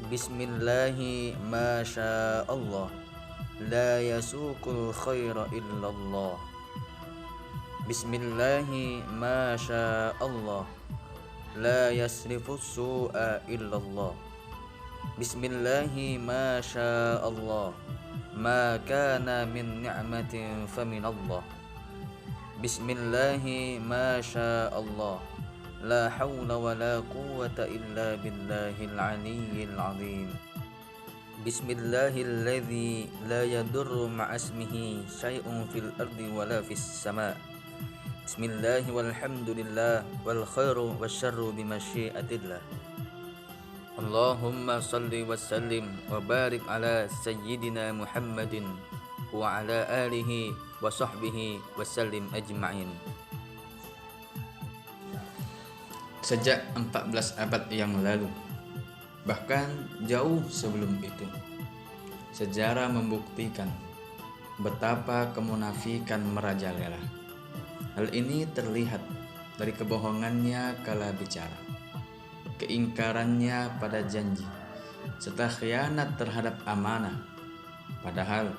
Bismillahi ma sya Allah, la yasuqul khaira illallah. Bismillahi ma sya Allah, la yasrifus su'a illallah. Bismillahi ma sya Allah, ma kana min ni'matin faminallah. Bismillahi ma sya Allah, la hawla wa la quwwata illa billahil aliyyil azim. Bismillahilladzi la yadurru ma'asmihi syai'un fil ardi wala fis sama'. Bismillahi walhamdulillah wal khairu wasyarru bimasyiatillah. Allahumma salli wa sallim wa barik ala sayyidina Muhammadin wa ala alihi wa sahbihi wa sallim ajma'in. Sejak 14 abad yang lalu, bahkan jauh sebelum itu, sejarah membuktikan betapa kemunafikan merajalela. Hal ini terlihat dari kebohongannya kala bicara, keingkarannya pada janji, serta khianat terhadap amanah. Padahal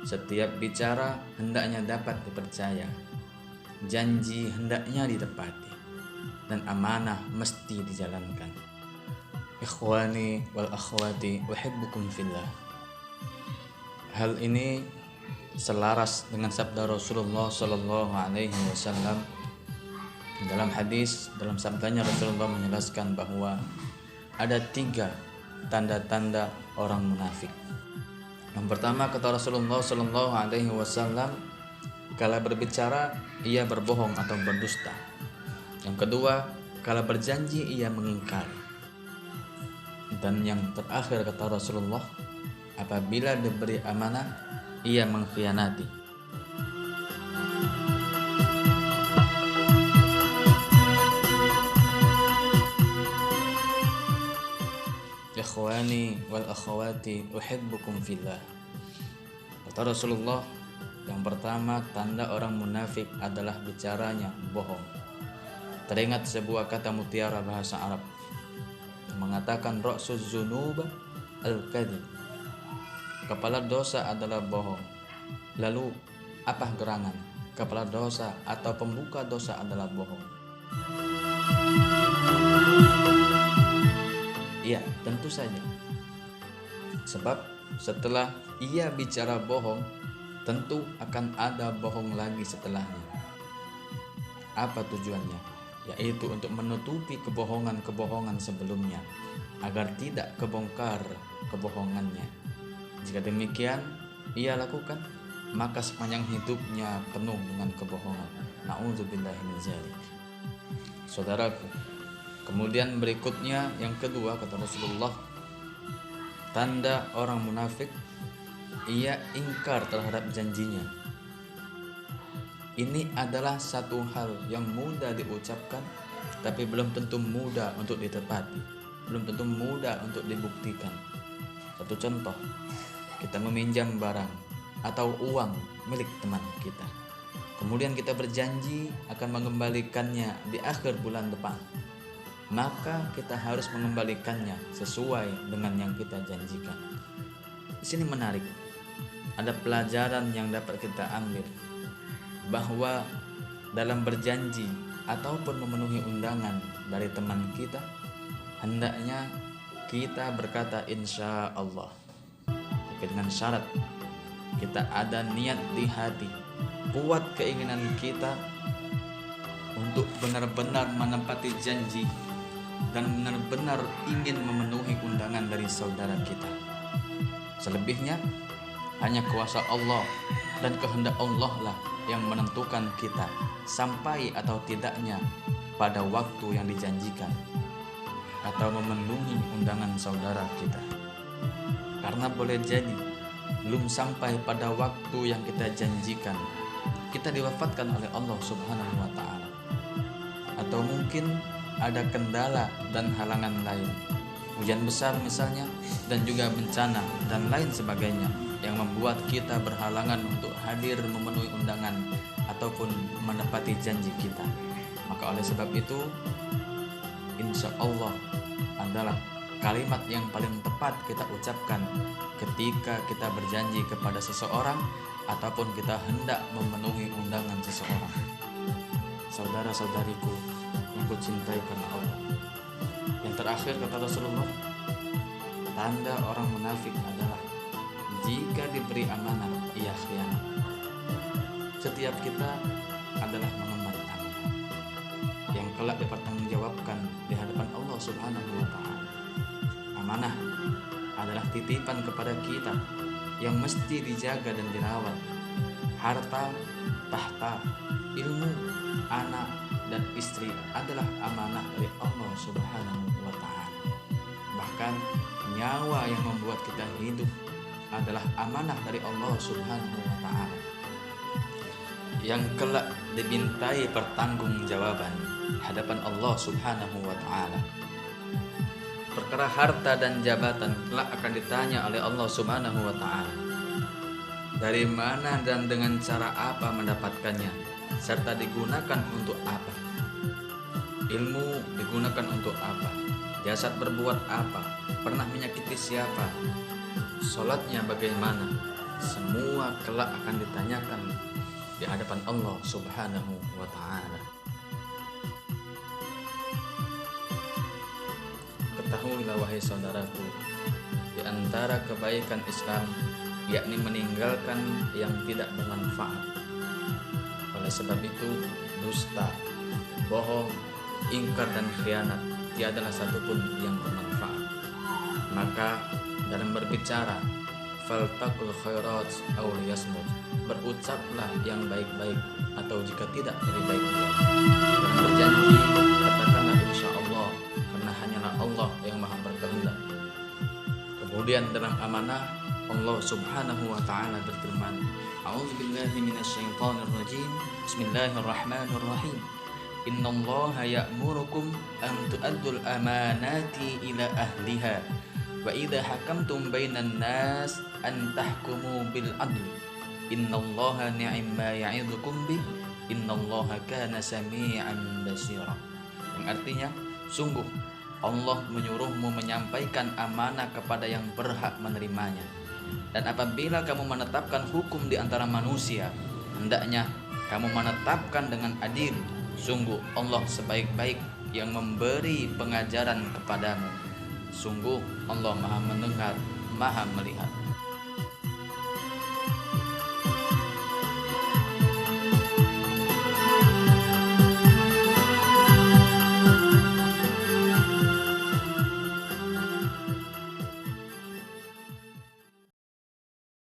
setiap bicara hendaknya dapat dipercaya, janji hendaknya ditepati, dan amanah mesti dijalankan. Ikhwani wal akhwati uhibbukum fillah. Hal ini selaras dengan sabda Rasulullah sallallahu alaihi wasallam. Dalam hadis, dalam sabdanya Rasulullah menjelaskan bahwa ada 3 tanda-tanda orang munafik. Yang pertama, kata Rasulullah sallallahu alaihi wasallam, kala berbicara ia berbohong atau berdusta. Yang kedua, kala berjanji ia mengingkari. Dan yang terakhir, kata Rasulullah, apabila diberi amanah ia mengkhianati. Ikhwani wal akhwati uhibbukum fillah. Kata Rasulullah, yang pertama tanda orang munafik adalah bicaranya bohong. Teringat sebuah kata mutiara bahasa Arab yang mengatakan ra'suz dzunub al-kadzib. Kepala dosa adalah bohong. Lalu apa gerangan? Kepala dosa atau pembuka dosa adalah bohong. Ya, tentu saja. Sebab setelah ia bicara bohong, tentu akan ada bohong lagi setelahnya. Apa tujuannya? Yaitu untuk menutupi kebohongan-kebohongan sebelumnya, agar tidak kebongkar kebohongannya. Jika demikian ia lakukan, maka sepanjang hidupnya penuh dengan kebohongan. Na'udzubillahi min dzalik. Saudaraku, kemudian berikutnya yang kedua, kata Rasulullah, tanda orang munafik, ia ingkar terhadap janjinya. Ini adalah satu hal yang mudah diucapkan, tapi belum tentu mudah untuk ditepati, belum tentu mudah untuk dibuktikan. Satu contoh, kita meminjam barang atau uang milik teman kita. Kemudian kita berjanji akan mengembalikannya di akhir bulan depan. Maka kita harus mengembalikannya sesuai dengan yang kita janjikan. Di sini menarik, ada pelajaran yang dapat kita ambil, bahwa dalam berjanji ataupun memenuhi undangan dari teman kita, hendaknya kita berkata insya Allah, tapi dengan syarat kita ada niat di hati, kuat keinginan kita untuk benar-benar menepati janji dan benar-benar ingin memenuhi undangan dari saudara kita. Selebihnya hanya kuasa Allah dan kehendak Allah lah yang menentukan kita sampai atau tidaknya pada waktu yang dijanjikan atau memenuhi undangan saudara kita. Karena boleh jadi belum sampai pada waktu yang kita janjikan, kita diwafatkan oleh Allah Subhanahu wa ta'ala, atau mungkin ada kendala dan halangan lain, hujan besar misalnya, dan juga bencana dan lain sebagainya, yang membuat kita berhalangan untuk hadir memenuhi undangan ataupun menepati janji kita. Maka oleh sebab itu, insya Allah adalah kalimat yang paling tepat kita ucapkan ketika kita berjanji kepada seseorang ataupun kita hendak memenuhi undangan seseorang. Saudara-saudariku yang kucintai karena Allah, yang terakhir kata Rasulullah, tanda orang munafik adalah jika diberi amanah ia khianat. Setiap kita adalah mengemban amanah yang kelak dipertanggungjawabkan di hadapan Allah Subhanahu wa Ta'ala. Amanah adalah titipan kepada kita yang mesti dijaga dan dirawat. Harta, tahta, ilmu, anak, dan istri adalah amanah dari Allah Subhanahu wa Ta'ala. Bahkan nyawa yang membuat kita hidup adalah amanah dari Allah Subhanahu wa Ta'ala yang kelak dimintai pertanggungjawaban hadapan Allah Subhanahu wa Ta'ala. Perkara harta dan jabatan kelak akan ditanya oleh Allah Subhanahu wa Ta'ala. Dari mana dan dengan cara apa mendapatkannya, serta digunakan untuk apa? Ilmu digunakan untuk apa? Jasad berbuat apa? Pernah menyakiti siapa? Salatnya bagaimana? Semua kelak akan ditanyakan di hadapan Allah Subhanahu wa Ta'ala. Ketahuilah wahai saudaraku, di antara kebaikan Islam yakni meninggalkan yang tidak bermanfaat. Oleh sebab itu, dusta, bohong, ingkar dan khianat tiadalah satupun yang bermanfaat. Maka dalam berbicara, faltaqul khairat aw liyasmut, berucaplah yang baik-baik atau jika tidak lebih baik diam. Dalam berjanji, katakanlah insyaallah, karena hanyalah Allah yang maha berkehendak. Kemudian dalam amanah, Allah Subhanahu wa Ta'ala berfirman, A'udzubillahi minasyaitonir rajim. Bismillahirrahmanirrahim. Innallaha ya'murukum an tu'addul amanati ila ahliha wa idza hakamtum bainan nas an tahkumu bil adl. Innallaha ni'ma ya'idukum bih. Innallaha kana sami'an basira. Yang artinya, sungguh Allah menyuruhmu menyampaikan amanah kepada yang berhak menerimanya. Dan apabila kamu menetapkan hukum di antara manusia, hendaknya kamu menetapkan dengan adil. Sungguh Allah sebaik-baik yang memberi pengajaran kepadamu. Sungguh Allah maha mendengar, maha melihat.